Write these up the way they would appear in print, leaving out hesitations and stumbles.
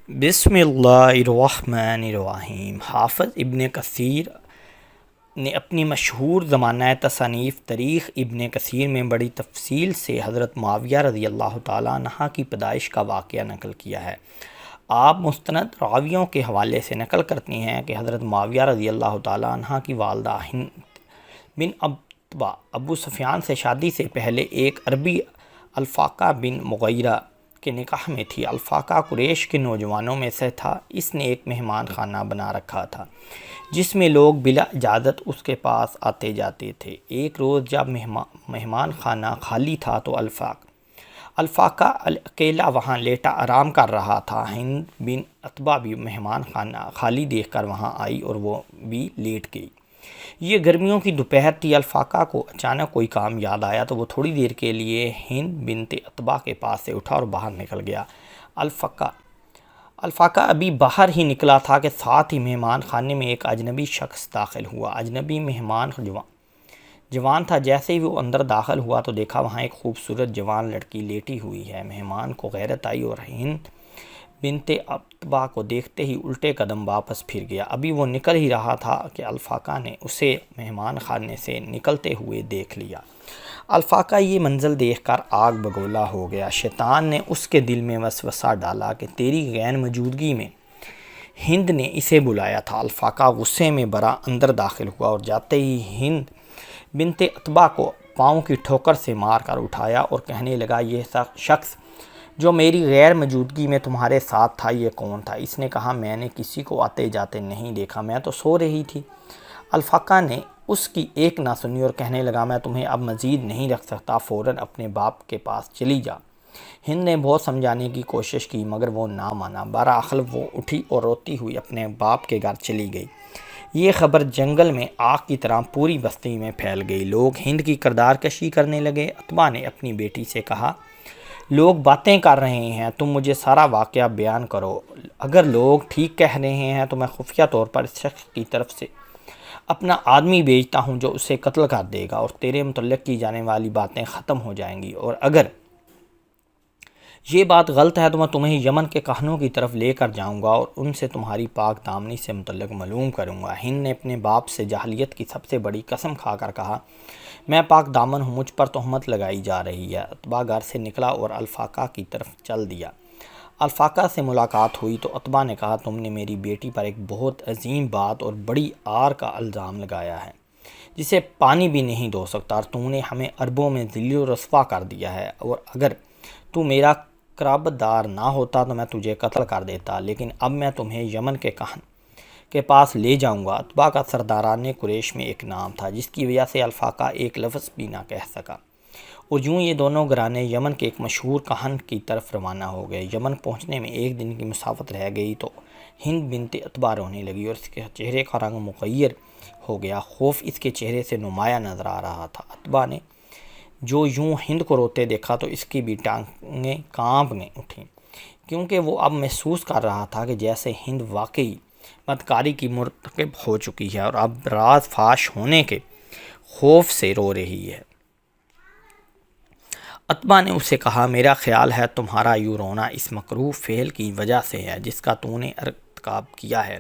بسم اللہ الرحمن الرحیم۔ حافظ ابن کثیر نے اپنی مشہور زمانہ تصانیف تاریخ ابن کثیر میں بڑی تفصیل سے حضرت معاویہ رضی اللہ تعالیٰ عنہ کی پیدائش کا واقعہ نقل کیا ہے۔ آپ مستند راویوں کے حوالے سے نقل کرتی ہیں کہ حضرت معاویہ رضی اللہ تعالیٰ عنہ کی والدہ ہند بن عتبہ ابو سفیان سے شادی سے پہلے ایک عربی الفاقہ بن مغیرہ کے نکاح میں تھی۔ الفاقہ قریش کے نوجوانوں میں سے تھا۔ اس نے ایک مہمان خانہ بنا رکھا تھا جس میں لوگ بلا اجازت اس کے پاس آتے جاتے تھے۔ ایک روز جب مہمان خانہ خالی تھا تو الفاقہ اکیلا وہاں لیٹا آرام کر رہا تھا۔ ہند بن عتبہ بھی مہمان خانہ خالی دیکھ کر وہاں آئی اور وہ بھی لیٹ گئی۔ یہ گرمیوں کی دوپہر تھی۔ الفاقہ کو اچانک کوئی کام یاد آیا تو وہ تھوڑی دیر کے لیے ہند بنت عتبہ کے پاس سے اٹھا اور باہر نکل گیا۔ الفاقہ ابھی باہر ہی نکلا تھا کہ ساتھ ہی مہمان خانے میں ایک اجنبی شخص داخل ہوا۔ اجنبی مہمان جوان تھا۔ جیسے ہی وہ اندر داخل ہوا تو دیکھا وہاں ایک خوبصورت جوان لڑکی لیٹی ہوئی ہے۔ مہمان کو غیرت آئی اور ہند بنت عتبہ کو دیکھتے ہی الٹے قدم واپس پھر گیا۔ ابھی وہ نکل ہی رہا تھا کہ الفاقہ نے اسے مہمان خانے سے نکلتے ہوئے دیکھ لیا۔ الفاقہ یہ منظر دیکھ کر آگ بگولا ہو گیا۔ شیطان نے اس کے دل میں وسوسہ ڈالا کہ تیری غیر موجودگی میں ہند نے اسے بلایا تھا۔ الفاقہ غصے میں بھرا اندر داخل ہوا اور جاتے ہی ہند بنت عتبہ کو پاؤں کی ٹھوکر سے مار کر اٹھایا اور کہنے لگا، یہ شخص جو میری غیر موجودگی میں تمہارے ساتھ تھا یہ کون تھا؟ اس نے کہا، میں نے کسی کو آتے جاتے نہیں دیکھا، میں تو سو رہی تھی۔ الفاقہ نے اس کی ایک نہ سنی اور کہنے لگا، میں تمہیں اب مزید نہیں رکھ سکتا، فوراً اپنے باپ کے پاس چلی جا۔ ہند نے بہت سمجھانے کی کوشش کی مگر وہ نہ مانا۔ بہرحال وہ اٹھی اور روتی ہوئی اپنے باپ کے گھر چلی گئی۔ یہ خبر جنگل میں آگ کی طرح پوری بستی میں پھیل گئی۔ لوگ ہند کی کردار کشی کرنے لگے۔ عتبہ نے اپنی بیٹی سے کہا، لوگ باتیں کر رہے ہیں، تم مجھے سارا واقعہ بیان کرو۔ اگر لوگ ٹھیک کہہ رہے ہیں تو میں خفیہ طور پر اس شخص کی طرف سے اپنا آدمی بھیجتا ہوں جو اسے قتل کر دے گا اور تیرے متعلق کی جانے والی باتیں ختم ہو جائیں گی، اور اگر یہ بات غلط ہے تو میں تمہیں یمن کے کہنوں کی طرف لے کر جاؤں گا اور ان سے تمہاری پاک دامنی سے متعلق معلوم کروں گا۔ ہند نے اپنے باپ سے جاہلیت کی سب سے بڑی قسم کھا کر کہا، میں پاک دامن ہوں، مجھ پر تہمت لگائی جا رہی ہے۔ عتبہ گھر سے نکلا اور الفاقہ کی طرف چل دیا۔ الفاقہ سے ملاقات ہوئی تو عتبہ نے کہا، تم نے میری بیٹی پر ایک بہت عظیم بات اور بڑی عار کا الزام لگایا ہے جسے پانی بھی نہیں دھو سکتا، اور تم نے ہمیں عربوں میں ذلیل و رسوا کر دیا ہے، اور اگر تو میرا قرابت دار نہ ہوتا تو میں تجھے قتل کر دیتا، لیکن اب میں تمہیں یمن کے کہن کے پاس لے جاؤں گا۔ عتبہ کا سرداران قریش میں ایک نام تھا جس کی وجہ سے الفاقہ ایک لفظ بھی نہ کہہ سکا، اور یوں یہ دونوں گھرانے یمن کے ایک مشہور کہن کی طرف روانہ ہو گئے۔ یمن پہنچنے میں ایک دن کی مسافت رہ گئی تو ہند بنت عتبہ رونے لگی اور اس کے چہرے کا رنگ مغیر ہو گیا۔ خوف اس کے چہرے سے نمایاں نظر آ رہا تھا۔ عتبہ نے جو یوں ہند کو روتے دیکھا تو اس کی بھی ٹانگیں کانپنے اٹھیں، کیونکہ وہ اب محسوس کر رہا تھا کہ جیسے ہند واقعی بدکاری کی مرتکب ہو چکی ہے اور اب راز فاش ہونے کے خوف سے رو رہی ہے۔ عتبہ نے اسے کہا، میرا خیال ہے تمہارا یوں رونا اس مکروہ فعل کی وجہ سے ہے جس کا تو نے ارتکاب کیا ہے۔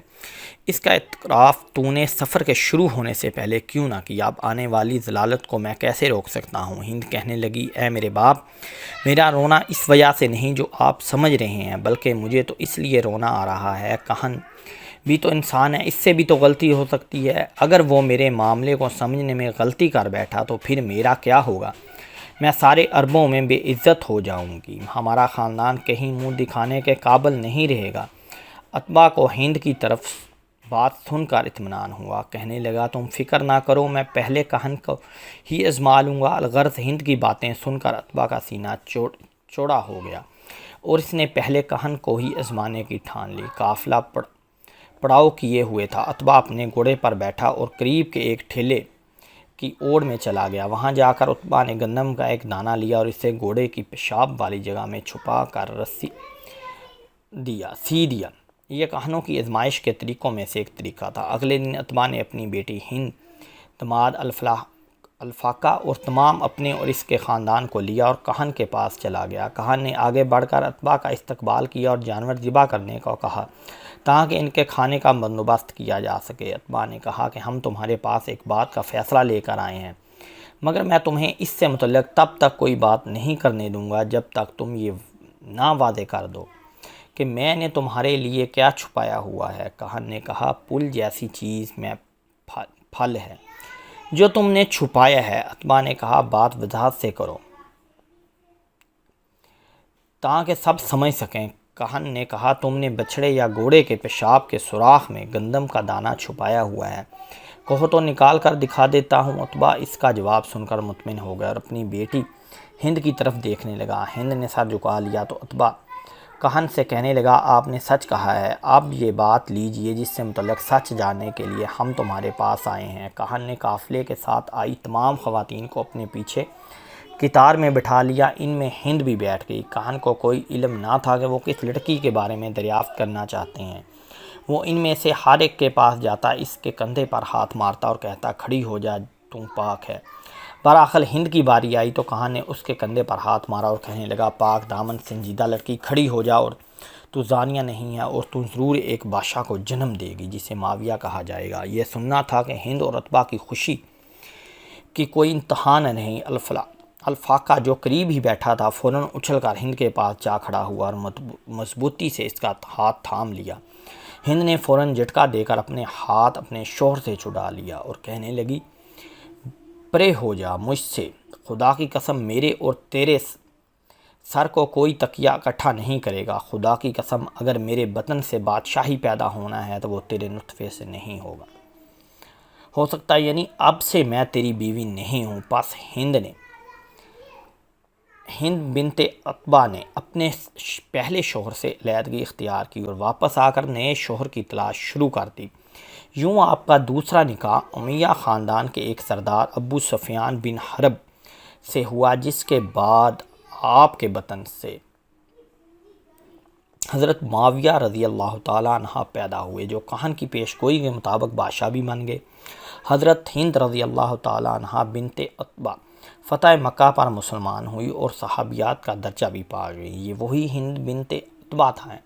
اس کا اعتراف تو نے سفر کے شروع ہونے سے پہلے کیوں نہ کیا؟ اب آنے والی ضلالت کو میں کیسے روک سکتا ہوں؟ ہند کہنے لگی، اے میرے باپ، میرا رونا اس وجہ سے نہیں جو آپ سمجھ رہے ہیں، بلکہ مجھے تو اس لیے رونا آ رہا ہے، کہن بھی تو انسان ہے، اس سے بھی تو غلطی ہو سکتی ہے۔ اگر وہ میرے معاملے کو سمجھنے میں غلطی کر بیٹھا تو پھر میرا کیا ہوگا؟ میں سارے عربوں میں بے عزت ہو جاؤں گی، ہمارا خاندان کہیں منہ دکھانے کے قابل نہیں رہے گا۔ عتبہ کو ہند کی طرف بات سن کر اطمینان ہوا، کہنے لگا، تم فکر نہ کرو، میں پہلے کہن کو ہی آزما لوں گا۔ الغرض ہند کی باتیں سن کر عتبہ کا سینہ چوڑا ہو گیا اور اس نے پہلے کہن کو ہی آزمانے کی ٹھان لی۔ قافلہ پڑاؤ کیے ہوئے تھا۔ عتبہ اپنے گھوڑے پر بیٹھا اور قریب کے ایک ٹھیلے کی اوڑ میں چلا گیا۔ وہاں جا کر عتبہ نے گندم کا ایک دانہ لیا اور اسے گھوڑے کی پیشاب والی جگہ میں چھپا کر رسی سی دیا۔ یہ کہنوں کی آزمائش کے طریقوں میں سے ایک طریقہ تھا۔ اگلے دن عتبہ نے اپنی بیٹی ہند، داماد الفاقہ اور تمام اپنے اور اس کے خاندان کو لیا اور کہن کے پاس چلا گیا۔ کہن نے آگے بڑھ کر اتباع کا استقبال کیا اور جانور ذبح کرنے کو کہا تاکہ ان کے کھانے کا بندوبست کیا جا سکے۔ اتباع نے کہا کہ ہم تمہارے پاس ایک بات کا فیصلہ لے کر آئے ہیں، مگر میں تمہیں اس سے متعلق تب تک کوئی بات نہیں کرنے دوں گا جب تک تم یہ نہ واضح کر دو کہ میں نے تمہارے لیے کیا چھپایا ہوا ہے۔ کہن نے کہا پل جیسی چیز میں پھل ہے جو تم نے چھپایا ہے۔ اتباع نے کہا بات وضاحت سے کرو تاکہ سب سمجھ سکیں۔ کہن نے کہا تم نے بچھڑے یا گھوڑے کے پیشاب کے سوراخ میں گندم کا دانہ چھپایا ہوا ہے، کہو تو نکال کر دکھا دیتا ہوں۔ اتباع اس کا جواب سن کر مطمئن ہو گیا اور اپنی بیٹی ہند کی طرف دیکھنے لگا۔ ہند نے سر جھکا لیا تو اتباع کہن سے کہنے لگا آپ نے سچ کہا ہے، اب یہ بات لیجئے جس سے متعلق سچ جاننے کے لیے ہم تمہارے پاس آئے ہیں۔ کہن نے قافلے کے ساتھ آئی تمام خواتین کو اپنے پیچھے قطار میں بٹھا لیا، ان میں ہند بھی بیٹھ گئی۔ کہن کو کوئی علم نہ تھا کہ وہ کس لڑکی کے بارے میں دریافت کرنا چاہتے ہیں۔ وہ ان میں سے ہر ایک کے پاس جاتا، اس کے کندھے پر ہاتھ مارتا اور کہتا کھڑی ہو جا تو پاک ہے۔ بہرحال ہند کی باری آئی تو کہن نے اس کے کندھے پر ہاتھ مارا اور کہنے لگا پاک دامن سنجیدہ لڑکی کھڑی ہو جا، اور تو زانیہ نہیں ہے اور تو ضرور ایک بادشاہ کو جنم دے گی جسے معاویہ کہا جائے گا۔ یہ سننا تھا کہ ہند اور اتباع کی خوشی کی کوئی انتہا نہیں۔ الفاقہ جو قریب ہی بیٹھا تھا فوراً اچھل کر ہند کے پاس جا کھڑا ہوا اور مضبوطی سے اس کا ہاتھ تھام لیا۔ ہند نے فوراً جھٹکا دے کر اپنے ہاتھ اپنے شوہر سے چھڑا لیا اور کہنے لگی پرے ہو جا مجھ سے، خدا کی قسم میرے اور تیرے سر کو کوئی تکیہ اکٹھا نہیں کرے گا۔ خدا کی قسم اگر میرے بطن سے بادشاہی پیدا ہونا ہے تو وہ تیرے نطفے سے نہیں ہوگا، ہو سکتا ہے یعنی اب سے میں تیری بیوی نہیں ہوں۔ پس ہند بنت اتباع نے اپنے پہلے شوہر سے علیحدگی اختیار کی اور واپس آ کر نئے شوہر کی تلاش شروع کر دی۔ یوں آپ کا دوسرا نکاح امیہ خاندان کے ایک سردار ابو سفیان بن حرب سے ہوا، جس کے بعد آپ کے بطن سے حضرت معاویہ رضی اللہ تعالیٰ عنہ پیدا ہوئے، جو کہن کی پیش گوئی کے مطابق بادشاہ بھی بن گئے۔ حضرت ہند رضی اللہ تعالیٰ عنہ بنت اتباع فتح مکہ پر مسلمان ہوئی اور صحابیات کا درجہ بھی پا گئی۔ یہ وہی ہند بنت اتباع ہیں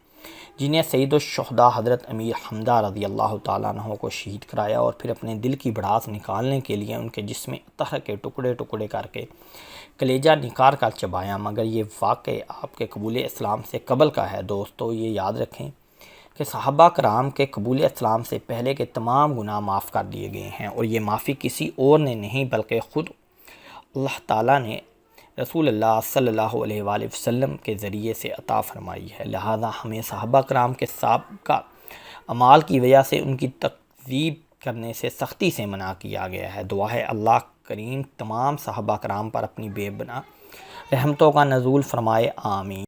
جنہیں سید الشہداء حضرت امیر حمزہ رضی اللہ تعالیٰ عنہ کو شہید کرایا اور پھر اپنے دل کی بھڑاس نکالنے کے لیے ان کے جسم اطہر کے ٹکڑے ٹکڑے کر کے کلیجہ نکار کر چبایا، مگر یہ واقعہ آپ کے قبول اسلام سے قبل کا ہے۔ دوستو یہ یاد رکھیں کہ صحابہ کرام کے قبول اسلام سے پہلے کے تمام گناہ معاف کر دیے گئے ہیں، اور یہ معافی کسی اور نے نہیں بلکہ خود اللہ تعالیٰ نے رسول اللہ صلی اللہ علیہ وآلہ وسلم کے ذریعے سے عطا فرمائی ہے۔ لہذا ہمیں صحابہ کرام کے سابقہ اعمال کی وجہ سے ان کی تکذیب کرنے سے سختی سے منع کیا گیا ہے۔ دعا ہے اللہ کریم تمام صحابہ کرام پر اپنی بے پناہ رحمتوں کا نزول فرمائے، آمین۔